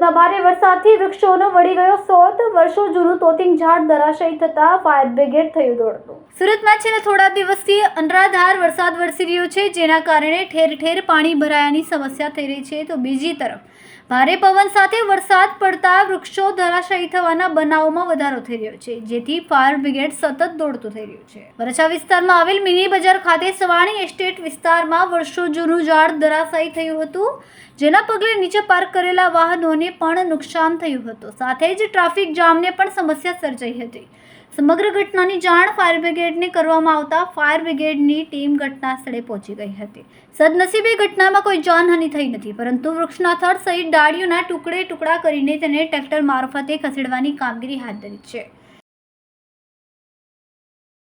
સુરતમાં ભારે વરસાદથી વૃક્ષોનો વળી ગયો સોત. વર્ષો જૂનું તોતિંગ ઝાડ ધરાશાયી થતા ફાયર બ્રિગેડ થયું દોડતું. સુરતમાં છેલ્લા થોડા દિવસથી અનરાધાર વરસાદ વરસી રહ્યો છે, જેના કારણે ઠેર ઠેર પાણી ભરાયાની સમસ્યા થઈ રહી છે. તો બીજી તરફ ભારે પવન સાથે વરસાદ પડતા વૃક્ષો ધરાશાયી થવાના બનાવોમાં વધારો થઈ રહ્યો છે, જેથી ફાયર બ્રિગેડ સતત દોડતું થઈ રહ્યું છે. વરછા વિસ્તારમાં આવેલ મિની બજાર ખાતે સવાણી એસ્ટેટ વિસ્તારમાં વર્ષો જૂનું ઝાડ ધરાશાયી થયું હતું, જેના પગલે નીચે પાર્ક કરેલા વાહનોને પણ નુકસાન થયું હતું. સાથે જ ટ્રાફિક જામને પણ સમસ્યા સર્જાઈ હતી. સમગ્ર ઘટનાની જાણ ફાયર બ્રિગેડને કરવામાં આવતા ફાયર બ્રિગેડની ટીમ ઘટના સ્થળે પહોંચી ગઈ હતી. સદનસીબે ઘટનામાં કોઈ જાનહાનિ થઈ નથી, પરંતુ વૃક્ષના થડ સહિત ડાળીઓના ટુકડા કરીને તેને ટ્રેક્ટર મારફતે ખસેડવાની કામગીરી હાથ ધરી છે.